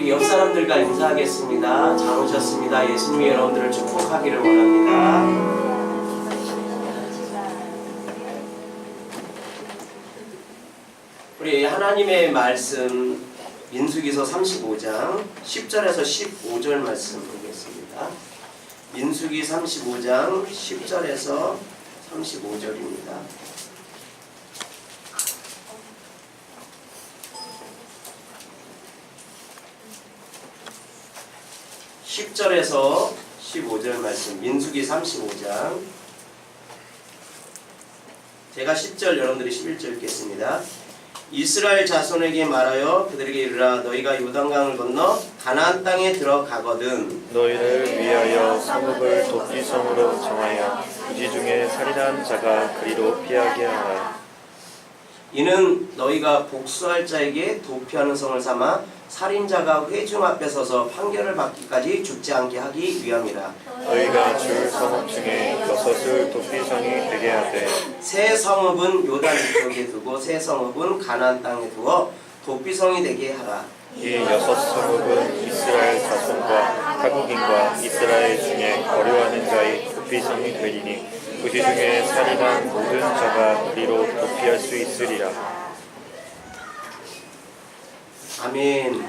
우리 옆 사람들과 인사하겠습니다. 잘 오셨습니다. 예수님이 여러분들을 축복하기를 원합니다. 우리 하나님의 말씀 민수기서 35장 10절에서 15절 말씀 보겠습니다. 민수기 35장 10절에서 35절입니다. 10절에서 15절 말씀 민수기 35장 제가 10절 여러분들이 11절 읽겠습니다. 이스라엘 자손에게 말하여 그들에게 이르라 너희가 요단강을 건너 가나안 땅에 들어가거든 너희를 위하여 성읍을 도피성으로 정하여 그지 중에 살인한 자가 그리로 피하게 하라. 이는 너희가 복수할 자에게 도피하는 성을 삼아 살인자가 회중 앞에 서서 판결을 받기까지 죽지 않게 하기 위함이라. 너희가 줄 성읍 중에 6을 도피성이 되게 하되 새 성읍은 요단 이쪽에 두고 새 성읍은 가나안 땅에 두어 도피성이 되게 하라. 이 6성읍은 이스라엘 자손과 타국인과 이스라엘 중에 거류하는 자의 도피성이 되리니 그지 중에 살인한 모든 자가 그리로 도피할 수 있으리라. 아멘.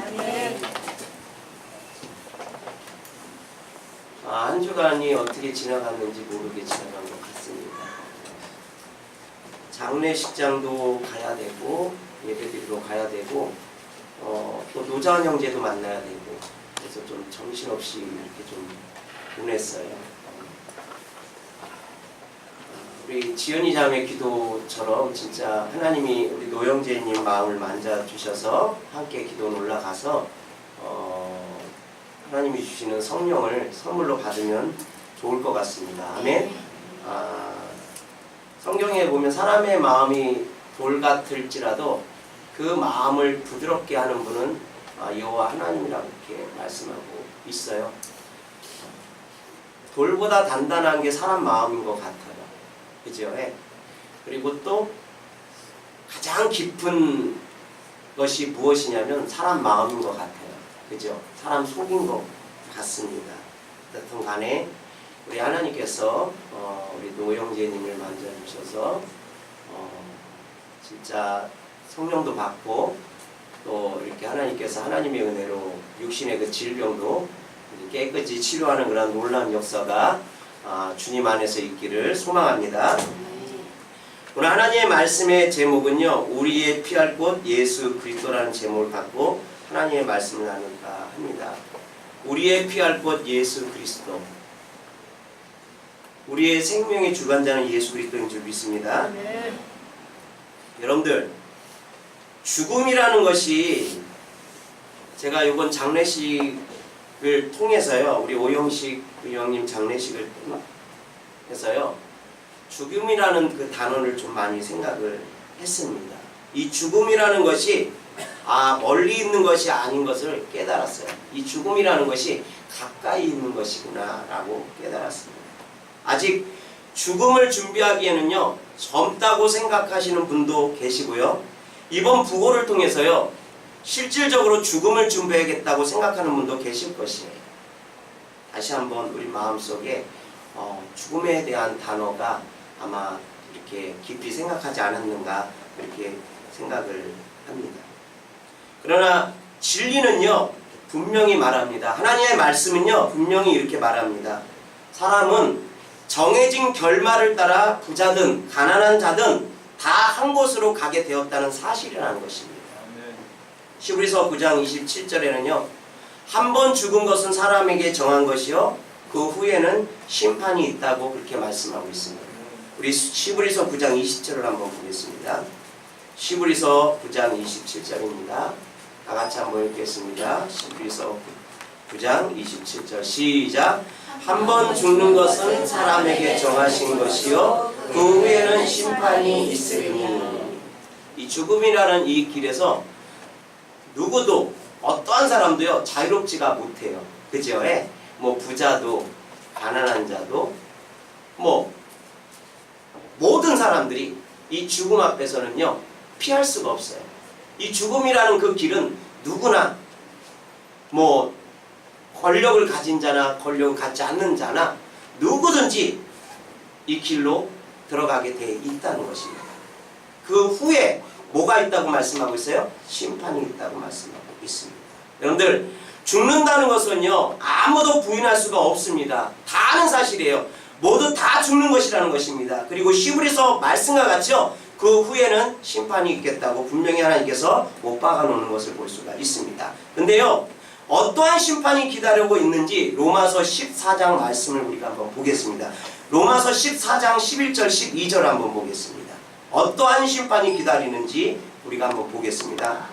한 주간이 어떻게 지나갔는지 모르게 지나간 것 같습니다. 장례식장도 가야 되고 예배드리러 가야 되고 또 노자원 형제도 만나야 되고 그래서 좀 정신없이 이렇게 좀 보냈어요. 우리 지연이 자매 기도처럼 진짜 하나님이 우리 노영재님 마음을 만져주셔서 함께 기도 올라가서 하나님이 주시는 성령을 선물로 받으면 좋을 것 같습니다. 아멘. 성경에 보면 사람의 마음이 돌 같을지라도 그 마음을 부드럽게 하는 분은 여호와 하나님이라고 이렇게 말씀하고 있어요. 돌보다 단단한 게 사람 마음인 것 같아요. 그죠? 그리고 또 가장 깊은 것이 무엇이냐면 사람 마음인 것 같아요. 그죠? 사람 속인 것 같습니다. 어떻든 간에 우리 하나님께서 우리 노영재님을 만져주셔서 진짜 성령도 받고 또 이렇게 하나님께서 하나님의 은혜로 육신의 그 질병도 깨끗이 치료하는 그런 놀라운 역사가 주님 안에서 있기를 소망합니다. 오늘 하나님의 말씀의 제목은요, 우리의 피할 곳 예수 그리스도라는 제목을 갖고 하나님의 말씀을 나눌까 합니다. 우리의 피할 곳 예수 그리스도. 우리의 생명의 주관자는 예수 그리스도인 줄 믿습니다. 여러분들, 죽음이라는 것이 제가 이번 장례식을 통해서요, 우리 오영식 의원님 장례식을 통해서요, 죽음이라는 그 단어를 좀 많이 생각을 했습니다. 이 죽음이라는 것이 멀리 있는 것이 아닌 것을 깨달았어요. 이 죽음이라는 것이 가까이 있는 것이구나 라고 깨달았습니다. 아직 죽음을 준비하기에는요, 젊다고 생각하시는 분도 계시고요, 이번 부고를 통해서요, 실질적으로 죽음을 준비하겠다고 생각하는 분도 계실 것이에요. 다시 한번 우리 마음속에 죽음에 대한 단어가 아마 이렇게 깊이 생각하지 않았는가 이렇게 생각을 합니다. 그러나 진리는요, 분명히 말합니다. 하나님의 말씀은요, 분명히 이렇게 말합니다. 사람은 정해진 결말을 따라 부자든 가난한 자든 다 한 곳으로 가게 되었다는 사실이라는 것입니다. 히브리서 9장 27절에는요, 한 번 죽은 것은 사람에게 정한 것이요 그 후에는 심판이 있다고 그렇게 말씀하고 있습니다. 우리 히브리서 9장 20절을 한번 보겠습니다. 히브리서 9장 27절입니다. 다 같이 한번 읽겠습니다. 히브리서 9장 27절 시작. 한 번 죽는 것은 사람에게 정하신 것이요 그 후에는 심판이 있으리니. 이 죽음이라는 이 길에서 누구도 어떠한 사람도요 자유롭지가 못해요. 그죠? 뭐 부자도 가난한 자도 뭐 모든 사람들이 이 죽음 앞에서는요 피할 수가 없어요. 이 죽음이라는 그 길은 누구나 뭐 권력을 가진 자나 권력을 갖지 않는 자나 누구든지 이 길로 들어가게 돼 있다는 것입니다. 그 후에 뭐가 있다고 말씀하고 있어요? 심판이 있다고 말씀하고 있습니다. 여러분들, 죽는다는 것은요 아무도 부인할 수가 없습니다. 다 아는 사실이에요. 모두 다 죽는 것이라는 것입니다. 그리고 히브리서 말씀과 같죠? 그 후에는 심판이 있겠다고 분명히 하나님께서 못 박아놓는 것을 볼 수가 있습니다. 근데요, 어떠한 심판이 기다리고 있는지 로마서 14장 말씀을 우리가 한번 보겠습니다. 로마서 14장 11절 12절 한번 보겠습니다. 어떠한 심판이 기다리는지 우리가 한번 보겠습니다.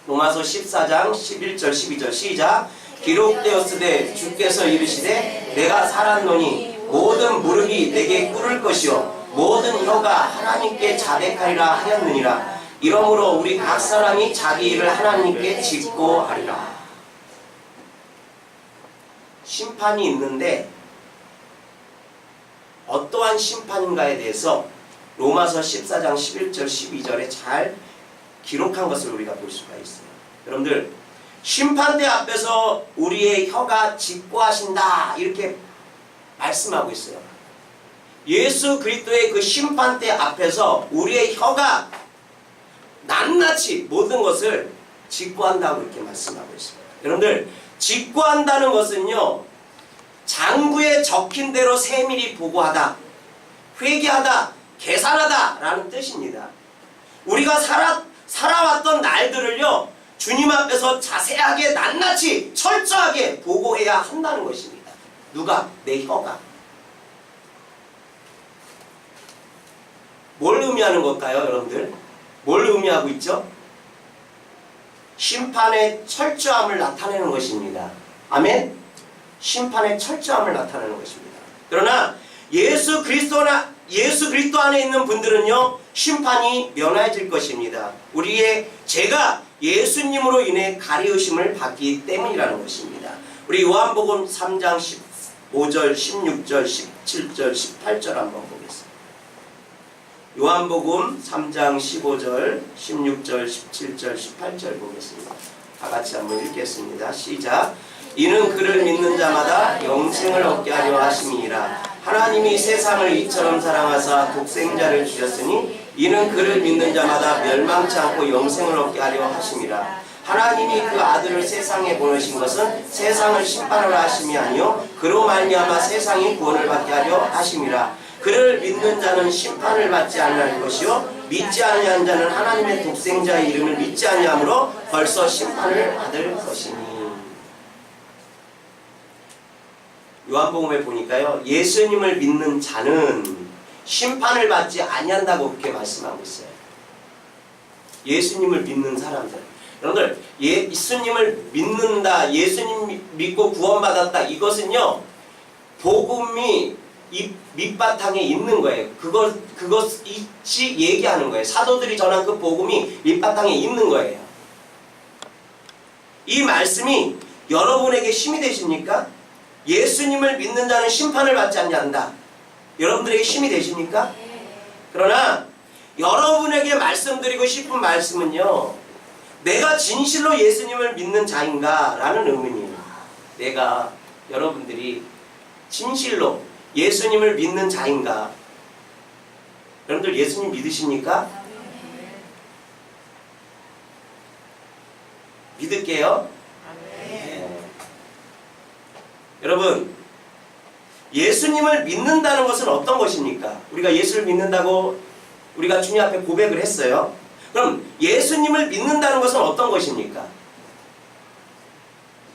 로마서 14장 11절 12절 시작. 기록되었으되 주께서 이르시되 내가 살았노니 모든 무릎이 내게 꿇을 것이요 모든 혀가 하나님께 자백하리라 하였느니라. 이러므로 우리 각 사람이 자기 일을 하나님께 짓고 하리라. 심판이 있는데 어떠한 심판인가에 대해서 로마서 14장 11절 12절에 잘 기록한 것을 우리가 볼 수가 있어요. 여러분들, 심판대 앞에서 우리의 혀가 직고하신다 이렇게 말씀하고 있어요. 예수 그리스도의 그 심판대 앞에서 우리의 혀가 낱낱이 모든 것을 직고한다고 이렇게 말씀하고 있습니다. 여러분들, 직고한다는 것은요 장부에 적힌 대로 세밀히 보고하다, 회개하다, 계산하다 라는 뜻입니다. 우리가 살아왔던 날들을요 주님 앞에서 자세하게 낱낱이 철저하게 보고해야 한다는 것입니다. 누가? 내 혀가. 뭘 의미하는 걸까요, 여러분들? 뭘 의미하고 있죠? 심판의 철저함을 나타내는 것입니다. 아멘? 심판의 철저함을 나타내는 것입니다. 그러나 예수 그리스도 안에 있는 분들은요 심판이 면해질 것입니다. 우리의 죄가 예수님으로 인해 가리우심을 받기 때문이라는 것입니다. 우리 요한복음 3장 15절, 16절, 17절, 18절 한번 보겠습니다. 요한복음 3장 15절, 16절, 17절, 18절 보겠습니다. 다 같이 한번 읽겠습니다. 시작. 이는 그를 믿는 자마다 영생을 얻게 하려 하심이니라. 하나님이 세상을 이처럼 사랑하사 독생자를 주셨으니 이는 그를 믿는 자마다 멸망치 않고 영생을 얻게 하려 하심이라. 하나님이 그 아들을 세상에 보내신 것은 세상을 심판하려 하심이 아니요 그로 말미암아 세상이 구원을 받게 하려 하심이라. 그를 믿는 자는 심판을 받지 아니할 것이요 믿지 아니한 자는 하나님의 독생자의 이름을 믿지 아니하므로 벌써 심판을 받을 것이니. 요한복음에 보니까요 예수님을 믿는 자는 심판을 받지 아니한다고 그렇게 말씀하고 있어요. 예수님을 믿는 사람들, 여러분들, 예수님을 믿는다, 예수님 믿고 구원받았다, 이것은요 복음이 이 밑바탕에 있는 거예요. 그것이 얘기하는 거예요. 사도들이 전한 그 복음이 밑바탕에 있는 거예요. 이 말씀이 여러분에게 힘이 되십니까? 예수님을 믿는 자는 심판을 받지 않는다. 여러분들에게 힘이 되십니까? 그러나 여러분에게 말씀드리고 싶은 말씀은요 내가 진실로 예수님을 믿는 자인가? 라는 의문이에요. 내가, 여러분들이 진실로 예수님을 믿는 자인가? 여러분들 예수님 믿으십니까? 믿을게요. 네. 여러분, 예수님을 믿는다는 것은 어떤 것입니까? 우리가 예수를 믿는다고 우리가 주님 앞에 고백을 했어요. 그럼 예수님을 믿는다는 것은 어떤 것입니까?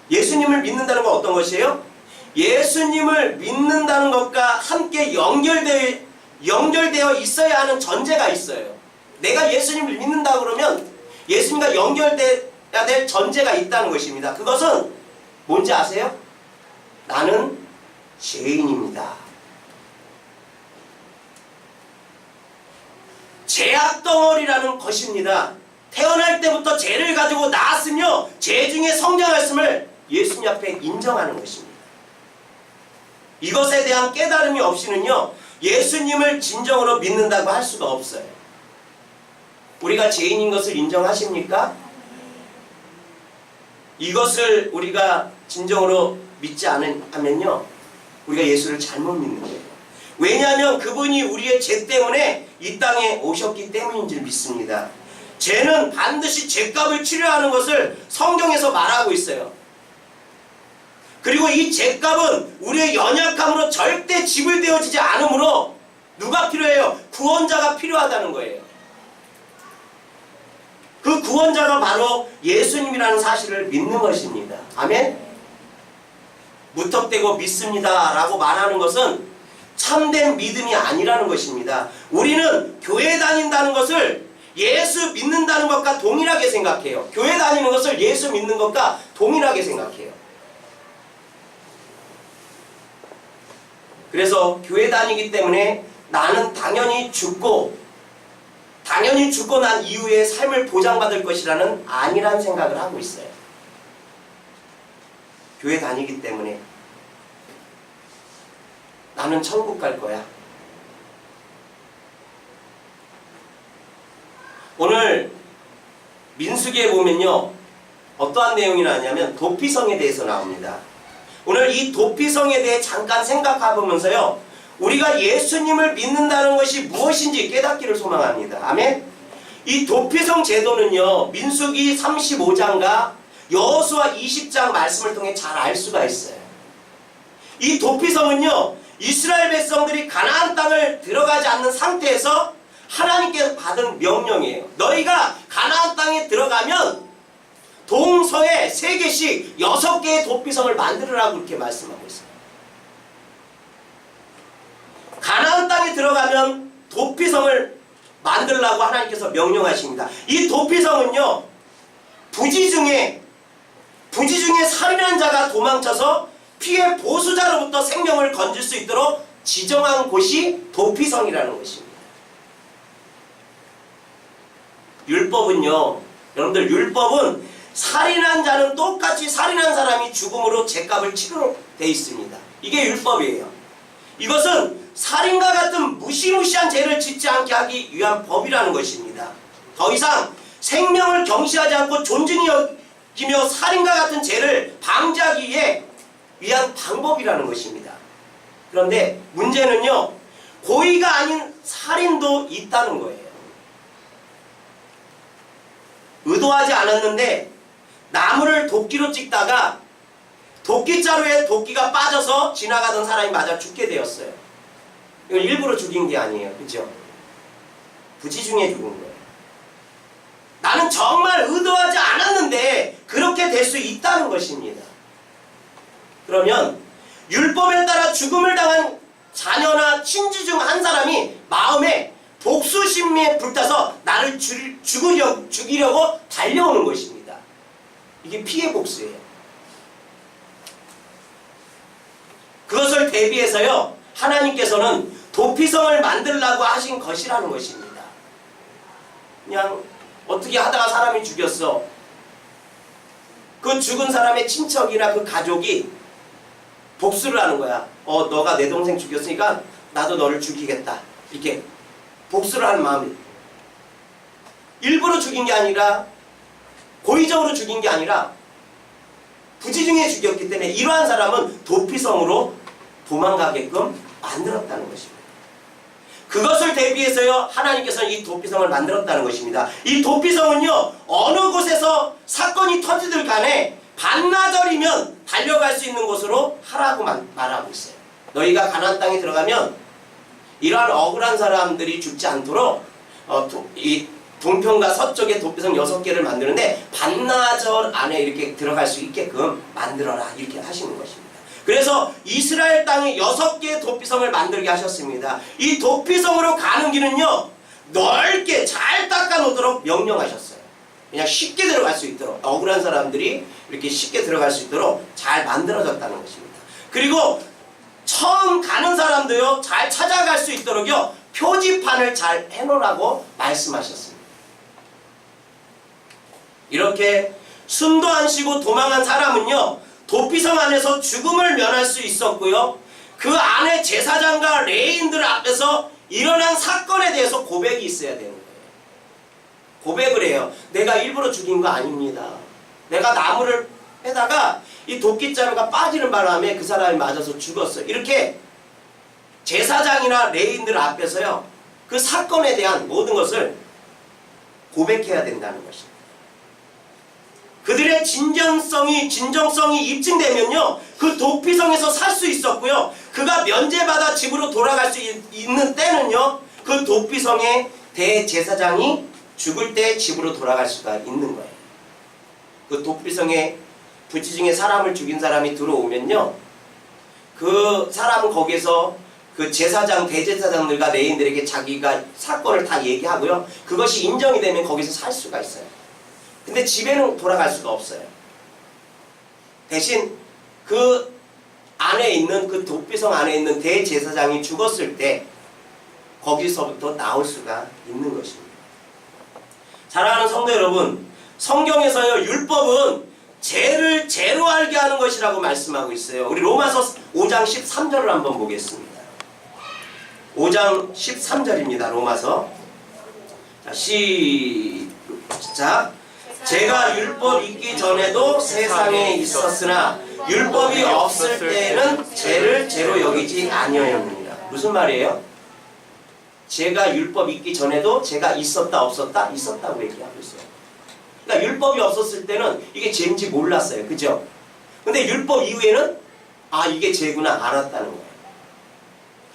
예수님을 믿는다는 건 어떤 것이에요? 예수님을 믿는다는 것과 함께 연결되어 있어야 하는 전제가 있어요. 내가 예수님을 믿는다 그러면 예수님과 연결돼야 될 전제가 있다는 것입니다. 그것은 뭔지 아세요? 나는 죄인입니다. 죄악덩어리라는 것입니다. 태어날 때부터 죄를 가지고 나았으며 죄 중에 성장했음을 예수님 앞에 인정하는 것입니다. 이것에 대한 깨달음이 없이는요 예수님을 진정으로 믿는다고 할 수가 없어요. 우리가 죄인인 것을 인정하십니까? 이것을 우리가 진정으로 믿지 않으면요, 우리가 예수를 잘못 믿는 거예요. 왜냐하면 그분이 우리의 죄 때문에 이 땅에 오셨기 때문인 줄 믿습니다. 죄는 반드시 죄값을 치러야 하는 것을 성경에서 말하고 있어요. 그리고 이 죄값은 우리의 연약함으로 절대 지불되어지지 않으므로 누가 필요해요? 구원자가 필요하다는 거예요. 그 구원자가 바로 예수님이라는 사실을 믿는 것입니다. 아멘? 무턱대고 믿습니다 라고 말하는 것은 참된 믿음이 아니라는 것입니다. 우리는 교회 다닌다는 것을 예수 믿는다는 것과 동일하게 생각해요. 교회 다니는 것을 예수 믿는 것과 동일하게 생각해요. 그래서 교회 다니기 때문에 나는 당연히 죽고 난 이후에 삶을 보장받을 것이라는 안일한 생각을 하고 있어요. 교회 다니기 때문에 나는 천국 갈 거야. 오늘 민수기에 보면요, 어떠한 내용이 나왔냐면 도피성에 대해서 나옵니다. 오늘 이 도피성에 대해 잠깐 생각해보면서요, 우리가 예수님을 믿는다는 것이 무엇인지 깨닫기를 소망합니다. 아멘? 이 도피성 제도는요, 민수기 35장과 여호수아 20장 말씀을 통해 잘 알 수가 있어요. 이 도피성은요, 이스라엘 백성들이 가나안 땅을 들어가지 않는 상태에서 하나님께서 받은 명령이에요. 너희가 가나안 땅에 들어가면 동서에 3개씩 6개의 도피성을 만들으라고 이렇게 말씀하고 있어요. 가나안 땅에 들어가면 도피성을 만들라고 하나님께서 명령하십니다. 이 도피성은요, 부지 중에 살인한 자가 도망쳐서 피해 보수자로부터 생명을 건질 수 있도록 지정한 곳이 도피성이라는 것입니다. 율법은요, 여러분들, 율법은 살인한 자는 똑같이 살인한 사람이 죽음으로 죄값을 치르도록 되어 있습니다. 이게 율법이에요. 이것은 살인과 같은 무시무시한 죄를 짓지 않게 하기 위한 법이라는 것입니다. 더 이상 생명을 경시하지 않고 존중히 여기며 살인과 같은 죄를 방지하기 위한 방법이라는 것입니다. 그런데 문제는요, 고의가 아닌 살인도 있다는 거예요. 의도하지 않았는데 나무를 도끼로 찍다가 도끼자루에 도끼가 빠져서 지나가던 사람이 맞아 죽게 되었어요. 이건 일부러 죽인 게 아니에요. 그죠? 부지 중에 죽은 거예요. 나는 정말 의도하지 않았는데 그렇게 될 수 있다는 것입니다. 그러면 율법에 따라 죽음을 당한 자녀나 친지 중 한 사람이 마음에 복수심에 불타서 나를 죽이려고 달려오는 것입니다. 이게 피해 복수예요. 그것을 대비해서요, 하나님께서는 도피성을 만들라고 하신 것이라는 것입니다. 그냥 어떻게 하다가 사람이 죽였어. 그 죽은 사람의 친척이나 그 가족이 복수를 하는 거야. 너가 내 동생 죽였으니까 나도 너를 죽이겠다. 이렇게 복수를 하는 마음이, 일부러 죽인 게 아니라 고의적으로 죽인 게 아니라 부지 중에 죽였기 때문에 이러한 사람은 도피성으로 도망가게끔 만들었다는 것입니다. 그것을 대비해서요, 하나님께서는 이 도피성을 만들었다는 것입니다. 이 도피성은요, 어느 곳에서 사건이 터지들 간에 반나절이면 달려갈 수 있는 곳으로 하라고 말하고 있어요. 너희가 가나안 땅에 들어가면 이러한 억울한 사람들이 죽지 않도록 이 동편과 서쪽에 도피성 6개를 만드는데 반나절 안에 이렇게 들어갈 수 있게끔 만들어라, 이렇게 하시는 것입니다. 그래서 이스라엘 땅에 6개의 도피성을 만들게 하셨습니다. 이 도피성으로 가는 길은요, 넓게 잘 닦아놓도록 명령하셨어요. 그냥 쉽게 들어갈 수 있도록, 억울한 사람들이 이렇게 쉽게 들어갈 수 있도록 잘 만들어졌다는 것입니다. 그리고 처음 가는 사람도요, 잘 찾아갈 수 있도록요, 표지판을 잘 해놓으라고 말씀하셨습니다. 이렇게 숨도 안 쉬고 도망한 사람은요, 도피성 안에서 죽음을 면할 수 있었고요, 그 안에 제사장과 레위인들 앞에서 일어난 사건에 대해서 고백이 있어야 되는 거예요. 고백을 해요. 내가 일부러 죽인 거 아닙니다. 내가 나무를 해다가 이 도끼자루가 빠지는 바람에 그 사람이 맞아서 죽었어요. 이렇게 제사장이나 레위인들 앞에서요, 그 사건에 대한 모든 것을 고백해야 된다는 것입니다. 그들의 진정성이 입증되면요, 그 도피성에서 살 수 있었고요, 그가 면제받아 집으로 돌아갈 수 있는 때는요, 그 도피성의 대제사장이 죽을 때 집으로 돌아갈 수가 있는 거예요. 그 도피성에 부지 중에 사람을 죽인 사람이 들어오면요, 그 사람은 거기에서 그 제사장, 대제사장들과 레위인들에게 자기가 사건을 다 얘기하고요, 그것이 인정이 되면 거기서 살 수가 있어요. 근데 집에는 돌아갈 수가 없어요. 대신 그 안에 있는, 그 도피성 안에 있는 대제사장이 죽었을 때 거기서부터 나올 수가 있는 것입니다. 사랑하는 성도 여러분, 성경에서요, 율법은 죄를 죄로 알게 하는 것이라고 말씀하고 있어요. 우리 로마서 5장 13절을 한번 보겠습니다. 5장 13절입니다. 로마서. 자, 시작. 제가 율법 있기 전에도 세상에 있었으나 율법이 없을 때는 죄를 죄로 여기지 아니하였느니라. 무슨 말이에요? 제가 율법 있기 전에도 제가 있었다 없었다? 있었다고 얘기하고 있어요. 그러니까 율법이 없었을 때는 이게 죄인지 몰랐어요. 그죠? 근데 율법 이후에는 아, 이게 죄구나 알았다는 거예요.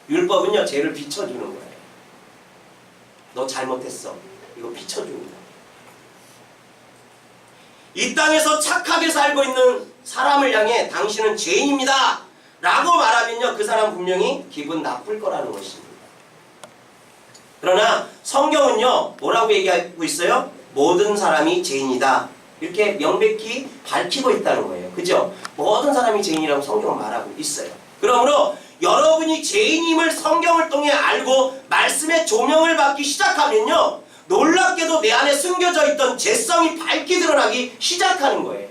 율법은요, 죄를 비춰주는 거예요. 너 잘못했어. 이거 비춰줍니다. 이 땅에서 착하게 살고 있는 사람을 향해 당신은 죄인입니다 라고 말하면요, 그 사람 분명히 기분 나쁠 거라는 것입니다. 그러나 성경은요, 뭐라고 얘기하고 있어요? 모든 사람이 죄인이다, 이렇게 명백히 밝히고 있다는 거예요. 그죠? 모든 사람이 죄인이라고 성경은 말하고 있어요. 그러므로 여러분이 죄인임을 성경을 통해 알고 말씀의 조명을 받기 시작하면요, 놀랍게도 내 안에 숨겨져 있던 죄성이 밝게 드러나기 시작하는 거예요.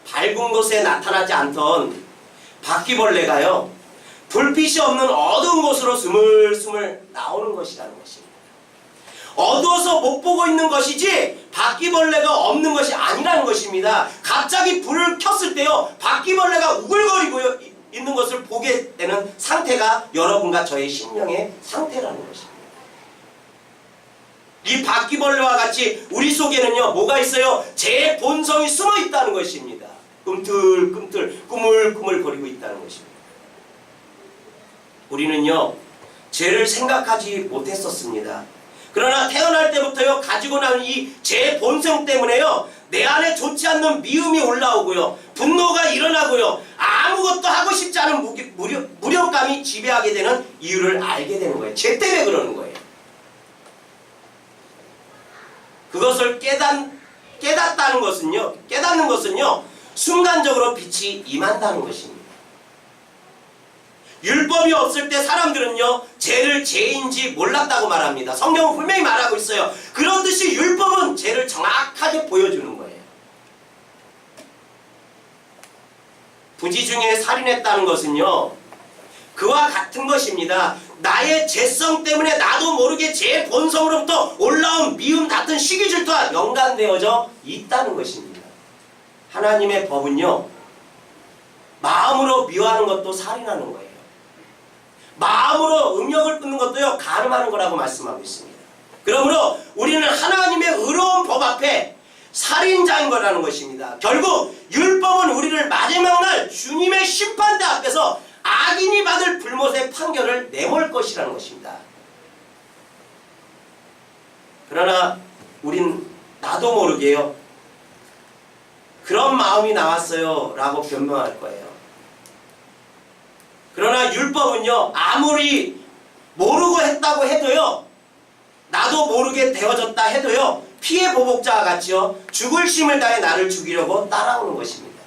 밝은 곳에 나타나지 않던 바퀴벌레가요, 불빛이 없는 어두운 곳으로 스물스물 나오는 것이라는 것입니다. 어두워서 못 보고 있는 것이지 바퀴벌레가 없는 것이 아니라는 것입니다. 갑자기 불을 켰을 때요, 바퀴벌레가 우글거리고 있는 것을 보게 되는 상태가 여러분과 저의 심령의 상태라는 것입니다. 이 바퀴벌레와 같이 우리 속에는요, 뭐가 있어요? 제 본성이 숨어 있다는 것입니다. 꿈틀꿈틀 꾸물꾸물 거리고 있다는 것입니다. 우리는요, 죄를 생각하지 못했었습니다. 그러나 태어날 때부터요, 가지고 나는 이 제 본성 때문에요, 내 안에 좋지 않는 미움이 올라오고요, 분노가 일어나고요, 아무것도 하고 싶지 않은 무력감이 지배하게 되는 이유를 알게 되는 거예요. 죄 때문에 그러는 거예요. 그것을 깨닫는 것은요, 순간적으로 빛이 임한다는 것입니다. 율법이 없을 때 사람들은요, 죄를 죄인지 몰랐다고 말합니다. 성경은 분명히 말하고 있어요. 그렇듯이 율법은 죄를 정확하게 보여주는 거예요. 부지 중에 살인했다는 것은요, 그와 같은 것입니다. 나의 죄성 때문에 나도 모르게 제 본성으로부터 올라온 미움 같은 시기 질투와 연관되어져 있다는 것입니다. 하나님의 법은요, 마음으로 미워하는 것도 살인하는 거예요. 마음으로 음욕을 끊는 것도요, 간음하는 거라고 말씀하고 있습니다. 그러므로 우리는 하나님의 의로운 법 앞에 살인자인 거라는 것입니다. 결국 율법은 우리를 마지막 날 주님의 심판대 앞에서 악인이 받을 불못의 판결을 내몰 것이라는 것입니다. 그러나 우린 나도 모르게요, 그런 마음이 나왔어요 라고 변명할 거예요. 그러나 율법은요, 아무리 모르고 했다고 해도요, 나도 모르게 되어졌다 해도요, 피해 보복자와 같이요, 죽을 힘을 다해 나를 죽이려고 따라오는 것입니다.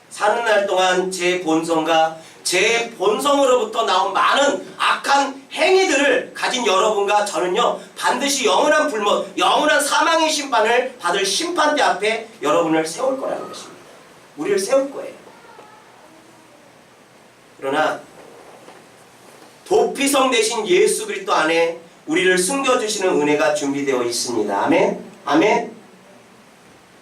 사는 날 동안 제 본성과 제 본성으로부터 나온 많은 악한 행위들을 가진 여러분과 저는요, 반드시 영원한 불못, 영원한 사망의 심판을 받을 심판대 앞에 여러분을 세울 거라는 것입니다. 우리를 세울 거예요. 그러나 도피성 대신 예수 그리스도 안에 우리를 숨겨주시는 은혜가 준비되어 있습니다. 아멘? 아멘?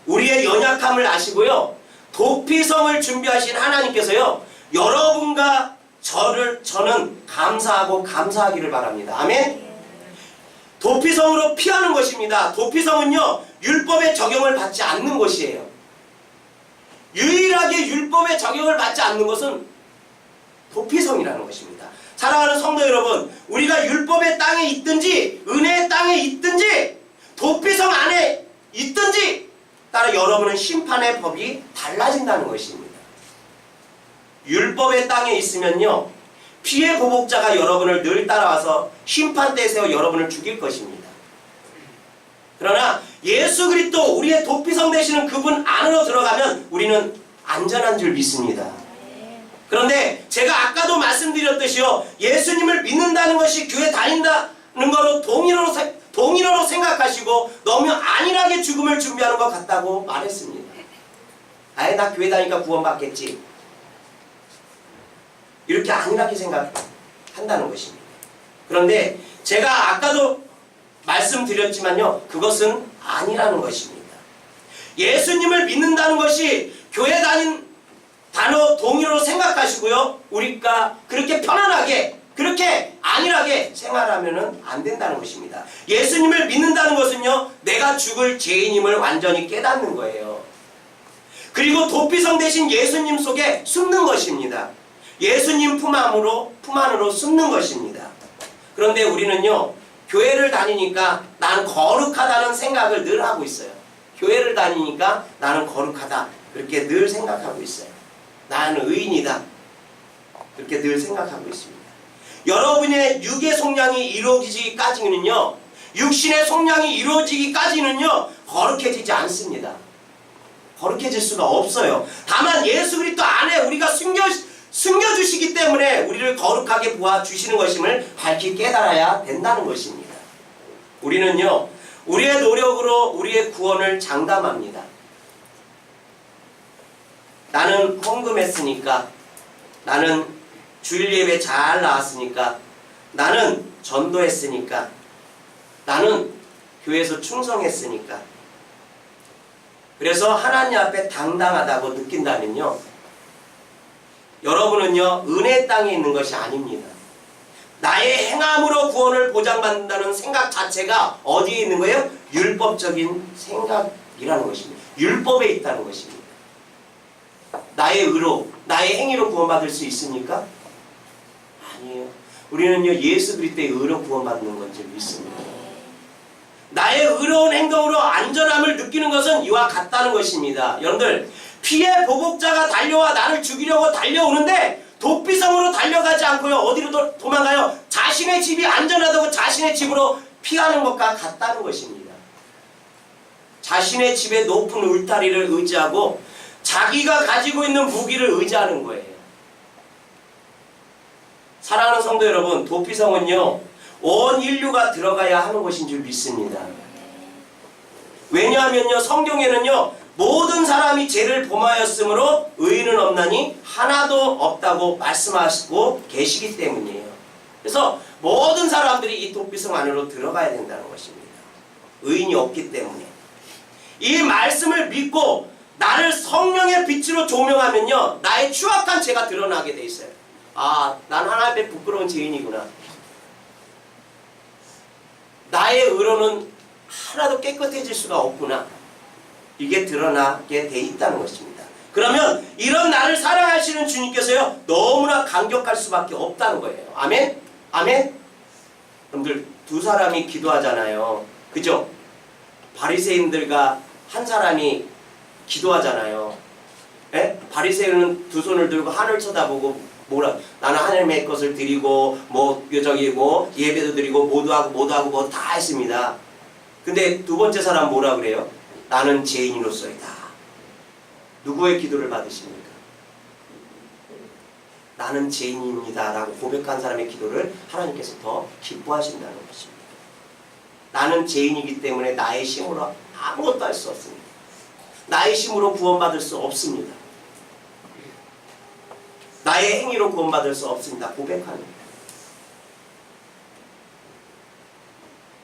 우리의 연약함을 아시고요. 도피성을 준비하신 하나님께서요. 여러분과 저는 감사하기를 바랍니다. 아멘. 도피성으로 피하는 것입니다. 도피성은요. 율법의 적용을 받지 않는 곳이에요. 유일하게 율법의 적용을 받지 않는 것은 도피성이라는 것입니다. 사랑하는 성도 여러분, 우리가 율법의 땅에 있든지 은혜의 땅에 있든지 도피성 안에 있든지 따라 여러분은 심판의 법이 달라진다는 것입니다. 율법의 땅에 있으면요, 피의 보복자가 여러분을 늘 따라와서 심판대에 세워 여러분을 죽일 것입니다. 그러나 예수 그리스도 우리의 도피성 되시는 그분 안으로 들어가면 우리는 안전한 줄 믿습니다. 그런데 제가 아까도 말씀드렸듯이요, 예수님을 믿는다는 것이 교회 다닌다는 거로 동일어로 생각하시고 너무 안일하게 죽음을 준비하는 것 같다고 말했습니다. 아예 나 교회 다니니까 구원받겠지, 이렇게 안일하게 생각한다는 것입니다. 그런데 제가 아까도 말씀드렸지만요, 그것은 아니라는 것입니다. 예수님을 믿는다는 것이 교회 다닌 단어 동일어로 생각하시고요, 우리가 그렇게 편안하게 그렇게 안일하게 생활하면 안 된다는 것입니다. 예수님을 믿는다는 것은요, 내가 죽을 죄인임을 완전히 깨닫는 거예요. 그리고 도피성 대신 예수님 속에 숨는 것입니다. 예수님 품 안으로 숨는 것입니다. 그런데 우리는요, 교회를 다니니까 나는 거룩하다는 생각을 늘 하고 있어요. 교회를 다니니까 나는 거룩하다, 그렇게 늘 생각하고 있어요. 나는 의인이다, 그렇게 늘 생각하고 있습니다. 여러분의 육의 속량이 이루어지기까지는요, 육신의 속량이 이루어지기까지는요, 거룩해지지 않습니다. 거룩해질 수가 없어요. 다만 예수 그리스도 안에 우리가 숨겨주시기 때문에 우리를 거룩하게 보아주시는 것임을 밝히 깨달아야 된다는 것입니다. 우리는요, 우리의 노력으로 우리의 구원을 장담합니다. 나는 헌금했으니까, 나는 주일 예배 잘 나왔으니까, 나는 전도했으니까, 나는 교회에서 충성했으니까, 그래서 하나님 앞에 당당하다고 느낀다면요, 여러분은요, 은혜 땅에 있는 것이 아닙니다. 나의 행함으로 구원을 보장받는다는 생각 자체가 어디에 있는 거예요? 율법적인 생각이라는 것입니다. 율법에 있다는 것입니다. 나의 의로, 나의 행위로 구원받을 수 있습니까? 아니에요. 우리는요, 예수 그리스도의 의로 구원받는 건지 믿습니다. 나의 의로운 행동으로 안전함을 느끼는 것은 이와 같다는 것입니다. 여러분들, 피의 보복자가 달려와 나를 죽이려고 달려오는데 도피성으로 달려가지 않고요, 어디로 도망가요? 자신의 집이 안전하다고 자신의 집으로 피하는 것과 같다는 것입니다. 자신의 집의 높은 울타리를 의지하고 자기가 가지고 있는 무기를 의지하는 거예요. 사랑하는 성도 여러분, 도피성은요, 온 인류가 들어가야 하는 것인 줄 믿습니다. 왜냐하면요, 성경에는요, 모든 사람이 죄를 범하였으므로 의인은 없나니 하나도 없다고 말씀하시고 계시기 때문이에요. 그래서 모든 사람들이 이 도피성 안으로 들어가야 된다는 것입니다. 의인이 없기 때문에. 이 말씀을 믿고 나를 성령의 빛으로 조명하면요, 나의 추악한 죄가 드러나게 돼 있어요. 아, 난 하나님의 부끄러운 죄인이구나. 나의 의로는 하나도 깨끗해질 수가 없구나. 이게 드러나게 돼 있다는 것입니다. 그러면 이런 나를 사랑하시는 주님께서요, 너무나 감격할 수밖에 없다는 거예요. 아멘? 아멘? 여러분들, 두 사람이 기도하잖아요. 그죠? 바리새인들과 한 사람이 기도하잖아요. 예? 바리새인은 두 손을 들고 하늘 쳐다보고 뭐라, 나는 하나님의 것을 드리고 예배도 드리고 모두 하고 뭐 다 했습니다. 근데 두 번째 사람 뭐라 그래요? 나는 죄인으로서이다. 누구의 기도를 받으십니까? 나는 죄인입니다 라고 고백한 사람의 기도를 하나님께서 더 기뻐하신다는 것입니다. 나는 죄인이기 때문에 나의 힘으로 아무것도 할 수 없습니다. 나의 힘으로 구원받을 수 없습니다. 나의 행위로 구원받을 수 없습니다. 고백합니다.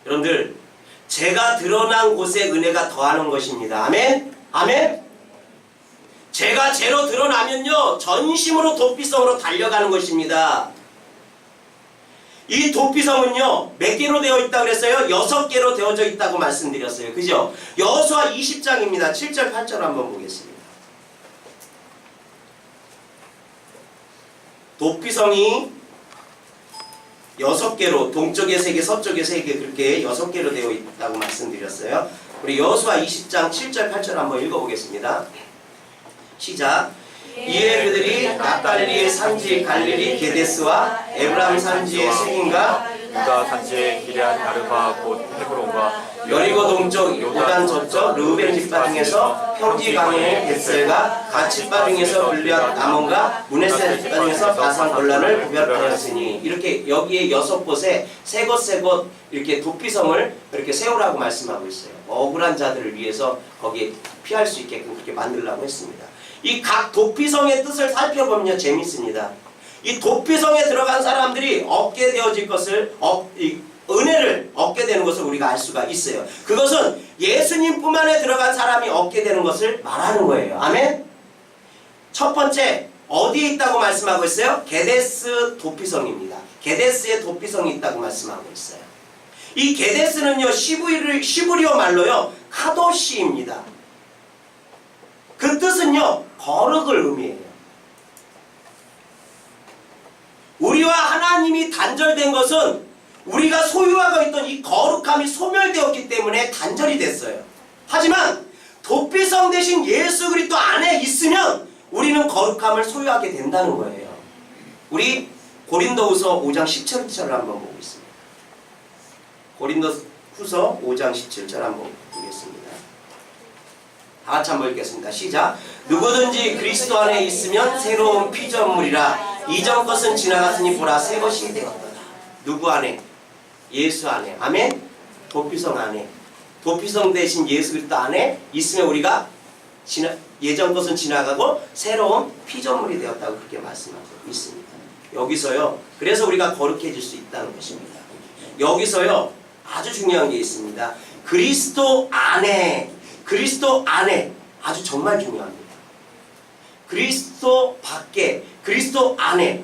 여러분들, 죄가 드러난 곳에 은혜가 더하는 것입니다. 아멘? 아멘? 죄가 죄로 드러나면요 전심으로 도피성으로 달려가는 것입니다. 이 도피성은요 몇 개로 되어 있다고 그랬어요? 6개로 되어져 있다고 말씀드렸어요. 그죠? 여호수아 20장입니다. 7절 8절 한번 보겠습니다. 도피성이 6개로, 동쪽에 3개, 서쪽에 3개, 그렇게 6개로 되어 있다고 말씀드렸어요. 우리 여호수아 20장 7절 8절 한번 읽어보겠습니다. 시작. 이에 그들이 납달리의 산지 갈릴리 게데스와 에브라임 산지의 세긴과 유다 산지의 기럇 아르바 곧 헤브론과 여리고 동쪽 요단 저쪽 르우벤 지파 중에서 평지 강의 벳셀과 갓지파 중에서 블리앗 아몬과 문헤세 지파 중에서 바산 골란을 구별하였으니, 이렇게 여기에 6곳에 세 곳 이렇게 도피성을 이렇게 세우라고 말씀하고 있어요. 억울한 자들을 위해서 거기에 피할 수 있게끔 그렇게 만들라고 했습니다. 이 각 도피성의 뜻을 살펴보면요 재밌습니다. 이 도피성에 들어간 사람들이 얻게 되어질 것을 은혜를 얻게 되는 것을 우리가 알 수가 있어요. 그것은 예수님뿐만에 들어간 사람이 얻게 되는 것을 말하는 거예요. 아멘? 첫 번째 어디에 있다고 말씀하고 있어요? 게데스 도피성입니다. 게데스에 도피성이 있다고 말씀하고 있어요. 이 게데스는요 시브리어 말로요 카도시입니다. 그 뜻은요 거룩을 의미해요. 우리와 하나님이 단절된 것은 우리가 소유하고 있던 이 거룩함이 소멸되었기 때문에 단절이 됐어요. 하지만 도피성 대신 예수 그리스도 안에 있으면 우리는 거룩함을 소유하게 된다는 거예요. 우리 고린도후서 5장 17절을 한번 보고 있습니다. 고린도후서 5장 17절 한번 보겠습니다. 다 같이 한번 읽겠습니다. 시작. 누구든지 그리스도 안에 있으면 새로운 피조물이라 이전 것은 지나갔으니 보라 새 것이 되었다. 누구 안에? 예수 안에. 아멘? 도피성 안에. 도피성 대신 예수 그리스도 안에 있으면 우리가 예전 것은 지나가고 새로운 피조물이 되었다고 그렇게 말씀하고 있습니다. 여기서요. 그래서 우리가 거룩해질 수 있다는 것입니다. 여기서요. 아주 중요한 게 있습니다. 그리스도 안에 아주 정말 중요합니다. 그리스도 밖에, 그리스도 안에,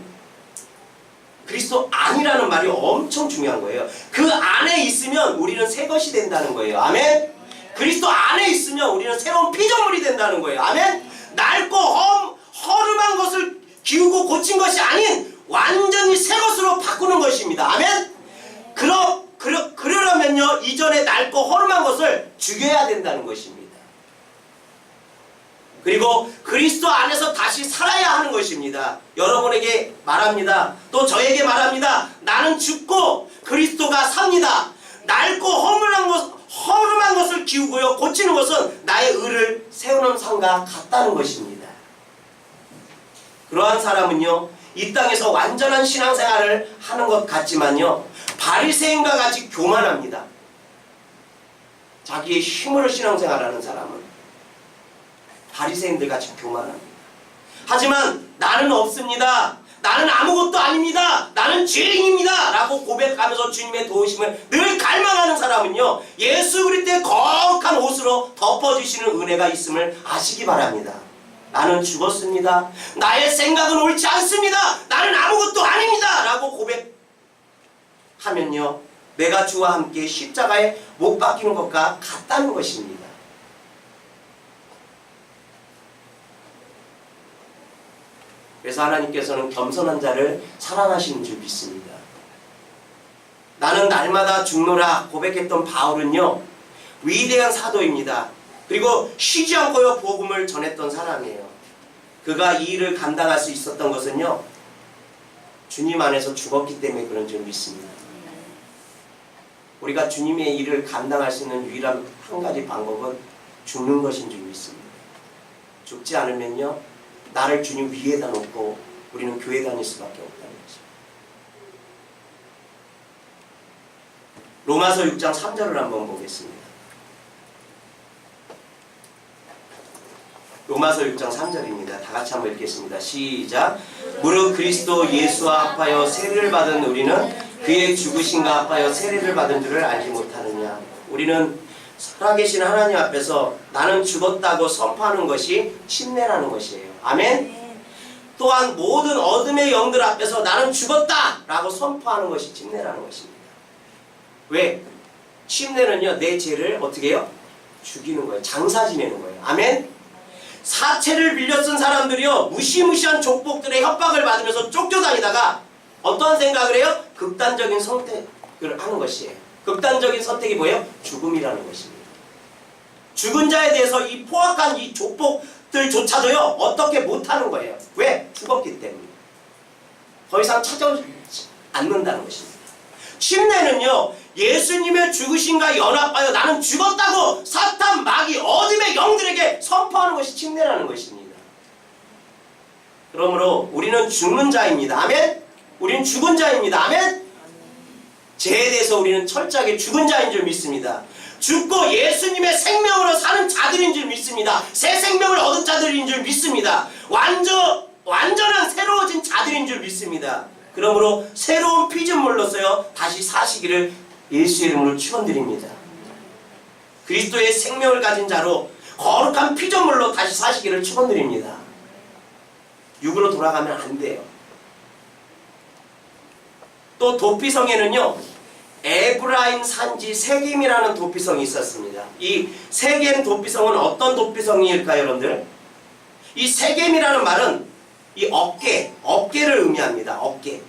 그리스도 안이라는 말이 엄청 중요한 거예요. 그 안에 있으면 우리는 새 것이 된다는 거예요. 아멘? 그리스도 안에 있으면 우리는 새로운 피조물이 된다는 거예요. 아멘? 낡고 허름한 것을 기우고 고친 것이 아닌 완전히 새 것으로 바꾸는 것입니다. 아멘? 그러려면요 이전에 낡고 허름한 것을 죽여야 된다는 것입니다. 그리고 그리스도 안에서 다시 살아야 하는 것입니다. 여러분에게 말합니다. 또 저에게 말합니다. 나는 죽고 그리스도가 삽니다. 낡고 허름한 것을 기우고요 고치는 것은 나의 의를 세우는 삶과 같다는 것입니다. 그러한 사람은요 이 땅에서 완전한 신앙생활을 하는 것 같지만요 바리새인과 같이 교만합니다. 자기의 힘으로 신앙생활하는 사람은 바리새인들 같이 교만합니다. 하지만 나는 없습니다. 나는 아무것도 아닙니다. 나는 죄인입니다. 라고 고백하면서 주님의 도우심을 늘 갈망하는 사람은요 예수 그리스도의 거룩한 옷으로 덮어주시는 은혜가 있음을 아시기 바랍니다. 나는 죽었습니다. 나의 생각은 옳지 않습니다. 나는 아무것도 아닙니다. 라고 고백하면요 내가 주와 함께 십자가에 못 박히는 것과 같다는 것입니다. 그래서 하나님께서는 겸손한 자를 사랑하시는 줄 믿습니다. 나는 날마다 죽노라 고백했던 바울은요 위대한 사도입니다. 그리고 쉬지 않고요 복음을 전했던 사람이에요. 그가 이 일을 감당할 수 있었던 것은요 주님 안에서 죽었기 때문에 그런 줄 믿습니다. 우리가 주님의 일을 감당할 수 있는 유일한 한 가지 방법은 죽는 것인 줄 믿습니다. 죽지 않으면요 나를 주님 위에다 놓고 우리는 교회 다닐 수밖에 없다는 거죠. 로마서 6장 3절을 한번 보겠습니다. 로마서 6장 3절입니다. 다 같이 한번 읽겠습니다. 시작. 무릇 그리스도 예수와 합하여 세례를 받은 우리는 그의 죽으심과 합하여 세례를 받은 줄을 알지 못하느냐. 우리는 살아계신 하나님 앞에서 나는 죽었다고 선포하는 것이 침례라는 것이에요. 아멘? 또한 모든 어둠의 영들 앞에서 나는 죽었다라고 선포하는 것이 침례라는 것입니다. 왜? 침례는요, 내 죄를 어떻게 해요? 죽이는 거예요. 장사 지내는 거예요. 아멘? 사체를 빌려 쓴 사람들이요, 무시무시한 족복들의 협박을 받으면서 쫓겨다니다가 어떠한 생각을 해요? 극단적인 선택을 하는 것이에요. 극단적인 선택이 뭐예요? 죽음이라는 것입니다. 죽은 자에 대해서 이 포악한 이 족복들조차도요, 어떻게 못하는 거예요. 왜? 죽었기 때문에. 더 이상 찾아오지 않는다는 것입니다. 침례는요, 예수님의 죽으심과 연합하여 나는 죽었다고 사탄, 마귀, 어둠의 영들에게 선포하는 것이 침례라는 것입니다. 그러므로 우리는 죽는 자입니다. 아멘? 우리는 죽은 자입니다. 아멘? 죄에 대해서 우리는 철저하게 죽은 자인 줄 믿습니다. 죽고 예수님의 생명으로 사는 자들인 줄 믿습니다. 새 생명을 얻은 자들인 줄 믿습니다. 완전한 새로워진 자들인 줄 믿습니다. 그러므로 새로운 피조물로서요, 다시 사시기를 예수의 이름으로 축원드립니다. 그리스도의 생명을 가진 자로 거룩한 피조물로 다시 사시기를 축원드립니다. 육으로 돌아가면 안 돼요. 또 도피성에는요, 에브라임 산지 세겜이라는 도피성이 있었습니다. 이 세겜 도피성은 어떤 도피성일까요, 여러분들? 이 세겜이라는 말은 이 어깨를 의미합니다. 어깨.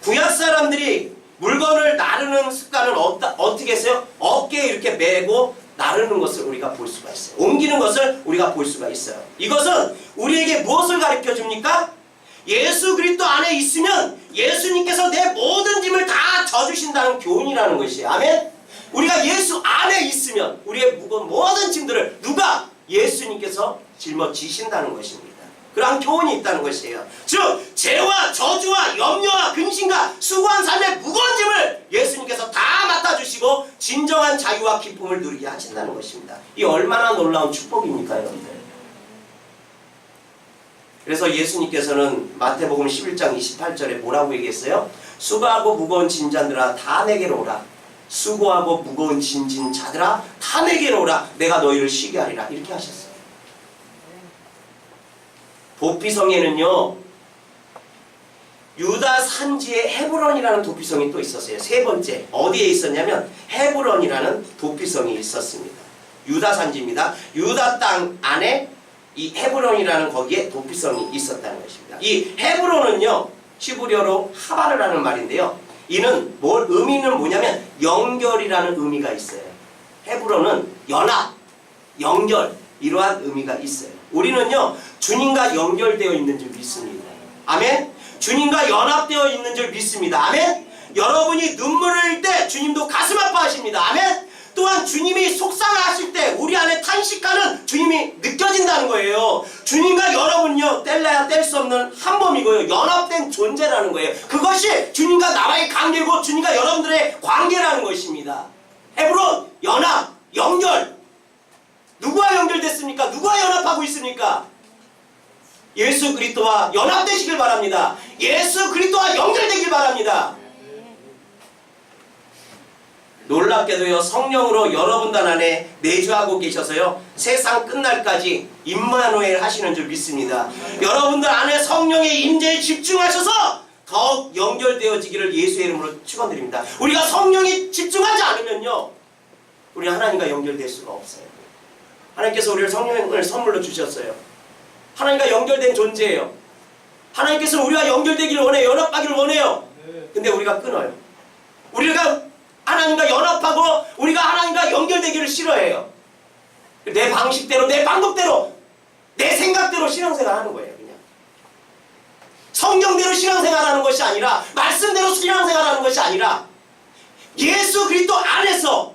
구약 사람들이 물건을 나르는 습관을 어떻게 했어요? 어깨에 이렇게 메고 나르는 것을 우리가 볼 수가 있어요. 옮기는 것을 우리가 볼 수가 있어요. 이것은 우리에게 무엇을 가르쳐 줍니까? 예수 그리스도 안에 있으면 예수님께서 내 모든 짐을 다 져주신다는 교훈이라는 것이에요. 아멘? 우리가 예수 안에 있으면 우리의 무거운 모든 짐들을 누가? 예수님께서 짊어지신다는 것입니다. 그러한 교훈이 있다는 것이에요. 즉 죄와 저주와 염려와 근심과 수고한 삶의 무거운 짐을 예수님께서 다 맡아주시고 진정한 자유와 기쁨을 누리게 하신다는 것입니다. 이 얼마나 놀라운 축복입니까, 여러분들? 그래서 예수님께서는 마태복음 11장 28절에 뭐라고 얘기했어요? 수고하고 무거운 짐자들아 다 내게로 오라. 수고하고 무거운 짐진 자들아 다 내게로 오라. 내가 너희를 쉬게 하리라. 이렇게 하셨어요. 도피성에는요, 유다 산지에 헤브론이라는 도피성이 또 있었어요. 세 번째, 어디에 있었냐면 헤브론이라는 도피성이 있었습니다. 유다 산지입니다. 유다 땅 안에 이 헤브론이라는 거기에 도피성이 있었다는 것입니다. 이 헤브론은요, 히브리어로 하바르라는 말인데요, 이는 의미는 뭐냐면 연결이라는 의미가 있어요. 헤브론은 연합, 연결, 이러한 의미가 있어요. 우리는요, 주님과 연결되어 있는 줄 믿습니다. 아멘? 주님과 연합되어 있는 줄 믿습니다. 아멘? 여러분이 눈물을 흘릴 때 주님도 가슴 아파하십니다. 아멘? 또한 주님이 속상하실 때 우리 안에 탄식하는 주님이 느껴진다는 거예요. 주님과 여러분요, 뗄래야 뗄 수 없는 한 몸이고요, 연합된 존재라는 거예요. 그것이 주님과 나와의 관계고 주님과 여러분들의 관계라는 것입니다. 헤브론, 연합, 연결. 누구와 연결됐습니까? 누구와 연합하고 있습니까? 예수 그리스도와 연합되시길 바랍니다. 예수 그리스도와 연결되길 바랍니다. 놀랍게도요, 성령으로 여러분들 안에 내주하고 계셔서요, 세상 끝날까지 임마누엘 하시는 줄 믿습니다. 여러분들 안에 성령의 임재에 집중하셔서 더욱 연결되어지기를 예수의 이름으로 축원드립니다. 우리가 성령에 집중하지 않으면요, 우리 하나님과 연결될 수가 없어요. 하나님께서 우리를 성령을 선물로 주셨어요. 하나님과 연결된 존재예요. 하나님께서 우리와 연결되기를 원해요. 연합하기를 원해요. 근데 우리가 끊어요. 우리가 하나님과 연합하고 우리가 하나님과 연결되기를 싫어해요. 내 방식대로, 내 방법대로, 내 생각대로 신앙생활 하는 거예요. 그냥 성경대로 신앙생활 하는 것이 아니라, 말씀대로 신앙생활 하는 것이 아니라, 예수 그리스도 안에서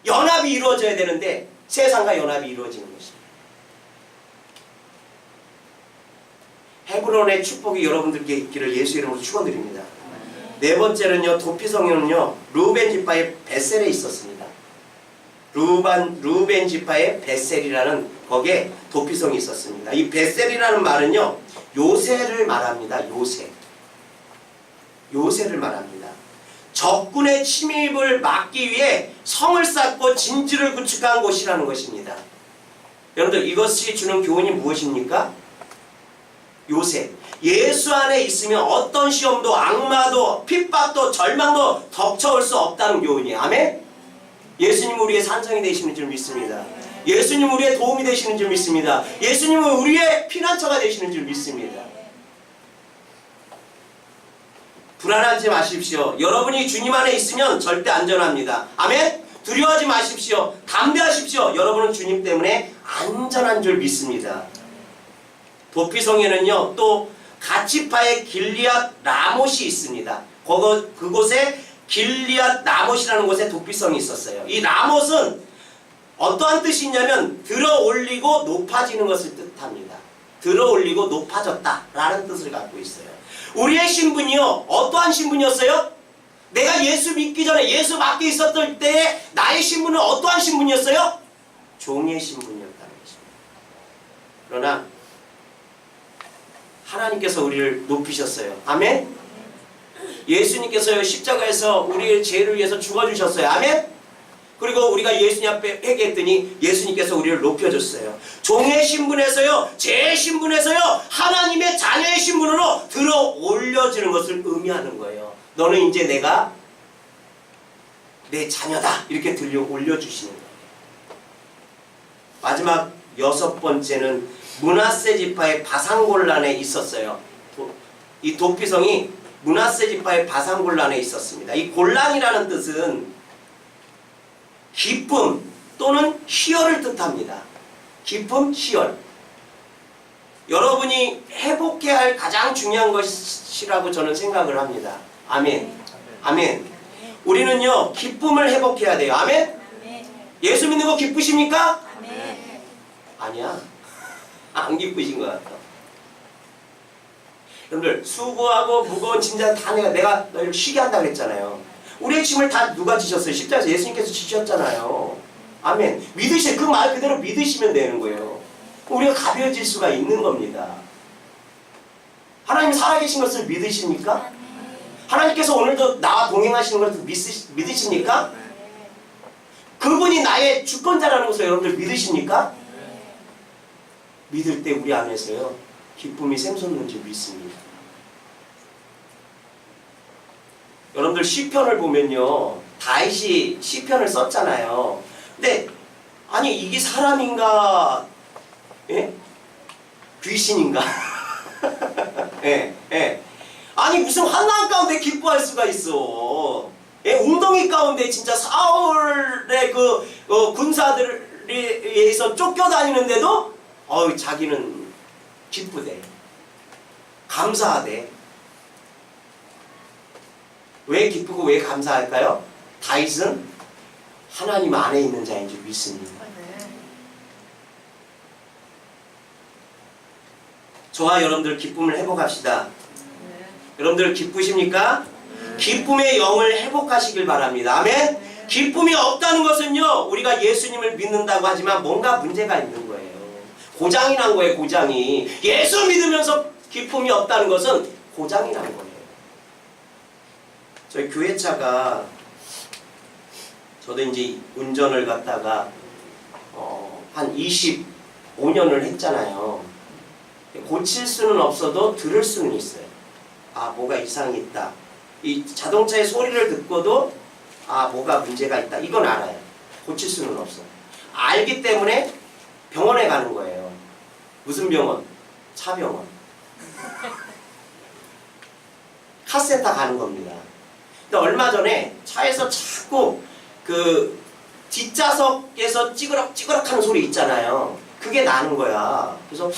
연합이 이루어져야 되는데 세상과 연합이 이루어지는 것입니다. 헤브론의 축복이 여러분들께 있기를 예수 이름으로 축원드립니다. 네 번째는요, 도피성에는요, 루벤 지파의 베셀에 있었습니다. 루벤 지파의 베셀이라는 거기에 도피성이 있었습니다. 이 베셀이라는 말은요, 요새를 말합니다. 요새를 말합니다. 적군의 침입을 막기 위해 성을 쌓고 진지를 구축한 곳이라는 것입니다. 여러분들 이것이 주는 교훈이 무엇입니까? 요새 예수 안에 있으면 어떤 시험도 악마도 핍박도 절망도 덮쳐올 수 없다는 교훈이에요. 아멘? 예수님 우리의 산성이 되시는 줄 믿습니다. 예수님 우리의 도움이 되시는 줄 믿습니다. 예수님은 우리의 피난처가 되시는 줄 믿습니다. 불안하지 마십시오. 여러분이 주님 안에 있으면 절대 안전합니다. 아멘? 두려워하지 마십시오. 담대하십시오. 여러분은 주님 때문에 안전한 줄 믿습니다. 도피성에는요 또 가치파의 길리앗 라못이 있습니다. 그곳에 길리앗 라못이라는 곳에 도피성이 있었어요. 이 라못은 어떠한 뜻이 있냐면 들어 올리고 높아지는 것을 뜻합니다. 들어 올리고 높아졌다 라는 뜻을 갖고 있어요. 우리의 신분이요 어떠한 신분이었어요? 내가 예수 믿기 전에 예수 밖에 있었을 때의 나의 신분은 어떠한 신분이었어요? 종의 신분이었다는 것입니다. 그러나 하나님께서 우리를 높이셨어요. 아멘? 예수님께서요 십자가에서 우리의 죄를 위해서 죽어주셨어요. 아멘? 그리고 우리가 예수님 앞에 회개했더니 예수님께서 우리를 높여줬어요. 종의 신분에서요 제 신분에서요 하나님의 자녀의 신분으로 들어 올려지는 것을 의미하는 거예요. 너는 이제 내가 내 자녀다 이렇게 들려 올려주시는 거예요. 마지막 6번째는 므낫세 지파의 바산골란에 있었어요. 이 도피성이 므낫세 지파의 바산골란에 있었습니다. 이 골란이라는 뜻은 기쁨 또는 희열을 뜻합니다. 기쁨, 희열. 여러분이 회복해야 할 가장 중요한 것이라고 저는 생각을 합니다. 아멘. 아멘. 우리는요 기쁨을 회복해야 돼요. 아멘. 예수 믿는 거 기쁘십니까? 아니야. 안 기쁘신 것 같아. 여러분들 수고하고 무거운 짐자 다 내가 너희를 쉬게 한다고 했잖아요. 우리의 짐을 다 누가 지셨어요? 십자가에서 예수님께서 지셨잖아요. 아멘. 그 말 그대로 믿으시면 되는 거예요. 우리가 가벼워질 수가 있는 겁니다. 하나님 살아계신 것을 믿으십니까? 하나님께서 오늘도 나와 동행하시는 것을 믿으십니까? 그분이 나의 주권자라는 것을 여러분들 믿으십니까? 믿을 때 우리 안에서요 기쁨이 샘솟는 줄 믿습니다. 여러분들 시편을 보면요 다윗이 시편을 썼잖아요. 근데 아니 이게 사람인가 예? 귀신인가 예, 예. 아니 무슨 환난 가운데 기뻐할 수가 있어. 예? 웅덩이 가운데 진짜 사울의 군사들에 의해서 쫓겨다니는데도 자기는 기쁘대. 감사하대. 왜 기쁘고 왜 감사할까요? 다윗은 하나님 안에 있는 자인 줄 믿습니다. 저와 여러분들 기쁨을 회복합시다. 여러분들 기쁘십니까? 기쁨의 영을 회복하시길 바랍니다. 아멘? 기쁨이 없다는 것은요 우리가 예수님을 믿는다고 하지만 뭔가 문제가 있는 거예요. 고장이 난 거예요. 고장이. 예수 믿으면서 기쁨이 없다는 것은 고장이 난 거예요. 저희 교회차가 저도 이제 운전을 갖다가 한 25년을 했잖아요. 고칠 수는 없어도 들을 수는 있어요. 아 뭐가 이상이 있다. 이 자동차의 소리를 듣고도 아 뭐가 문제가 있다. 이건 알아요. 고칠 수는 없어요. 알기 때문에 병원에 가는 거예요. 무슨 병원? 차병원. 카센터 가는 겁니다. 근데 얼마 전에 차에서 자꾸 그 뒷좌석에서 찌그럭찌그럭 하는 소리 있잖아요. 그게 나는 거야. 그래서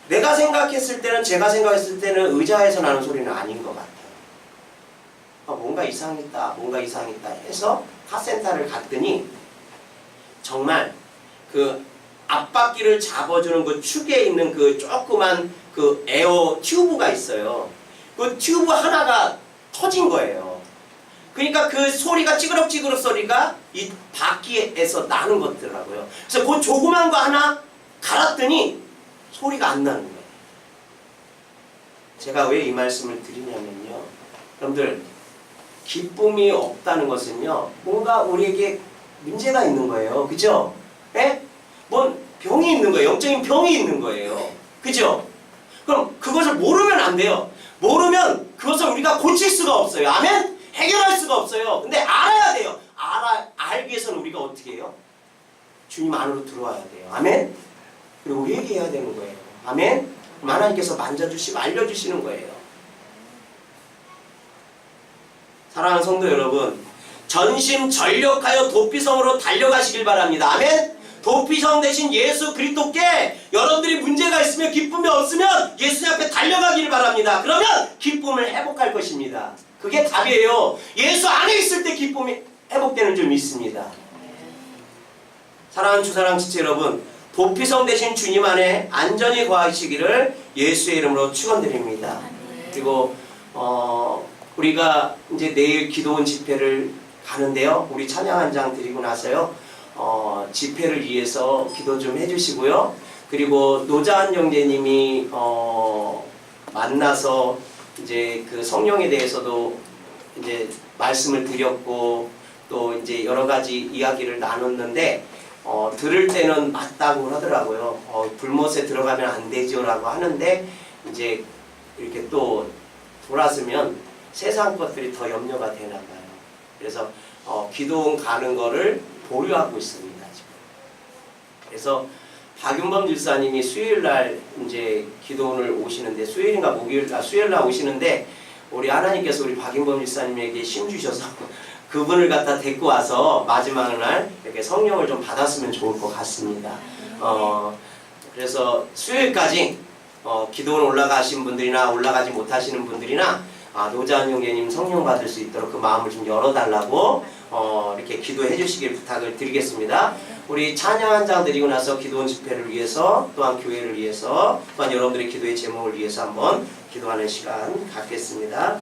제가 생각했을 때는 의자에서 나는 소리는 아닌 것 같아요. 뭔가 이상했다, 뭔가 이상했다 해서 카센터를 갔더니 정말 그 앞바퀴를 잡아주는 그 축에 있는 그 조그만 그 에어 튜브가 있어요. 그 튜브 하나가 터진 거예요. 그러니까 그 소리가 찌그럭찌그럭 소리가 이 바퀴에서 나는 것더라고요. 그래서 그 조그만 거 하나 갈았더니 소리가 안 나는 거예요. 제가 왜 이 말씀을 드리냐면요. 여러분들 기쁨이 없다는 것은요, 뭔가 우리에게 문제가 있는 거예요. 그죠? 예? 뭔 병이 있는 거예요. 영적인 병이 있는 거예요. 그죠? 그럼 그것을 모르면 안 돼요. 모르면 그것을 우리가 고칠 수가 없어요. 아멘? 해결할 수가 없어요. 근데 알아야 돼요. 알기 위해서는 우리가 어떻게 해요? 주님 안으로 들어와야 돼요. 아멘? 그리고 회개해야 되는 거예요. 아멘? 그럼 하나님께서 만져주시고 알려주시는 거예요. 사랑하는 성도 여러분, 전심전력하여 도피성으로 달려가시길 바랍니다. 아멘? 도피성 대신 예수 그리스도께 여러분들이 문제가 있으면 기쁨이 없으면 예수님 앞에 달려가기를 바랍니다. 그러면 기쁨을 회복할 것입니다. 그게 답이에요. 예수 안에 있을 때 기쁨이 회복되는 줄 믿습니다. 사랑하는 주사랑 지체 여러분, 도피성 대신 주님 안에 안전히 거하시기를 예수의 이름으로 축원드립니다. 그리고 우리가 이제 내일 기도원 집회를 가는데요. 우리 찬양 한 장 드리고 나서요. 집회를 위해서 기도 좀 해주시고요. 그리고 노자한 형제님이 만나서 이제 그 성령에 대해서도 이제 말씀을 드렸고 또 이제 여러 가지 이야기를 나눴는데 들을 때는 맞다고 하더라고요. 불못에 들어가면 안 되죠라고 하는데 이제 이렇게 또 돌아서면 세상 것들이 더 염려가 되나 봐요. 그래서 기도원 가는 거를 보류하고 있습니다. 지금. 그래서 박윤범 집사님이 수요일날 이제 기도원을 오시는데 수요일인가 목요일날 수요일날 오시는데 우리 하나님께서 우리 박윤범 집사님에게 힘 주셔서 그분을 갖다 데리고 와서 마지막 날 이렇게 성령을 좀 받았으면 좋을 것 같습니다. 그래서 수요일까지 기도원 올라가신 분들이나 올라가지 못하시는 분들이나 노자한 형제님 성령 받을 수 있도록 그 마음을 좀 열어달라고 이렇게 기도해 주시길 부탁을 드리겠습니다. 우리 찬양 한 장 드리고 나서 기도원 집회를 위해서 또한 교회를 위해서 또한 여러분들의 기도의 제목을 위해서 한번 기도하는 시간 갖겠습니다.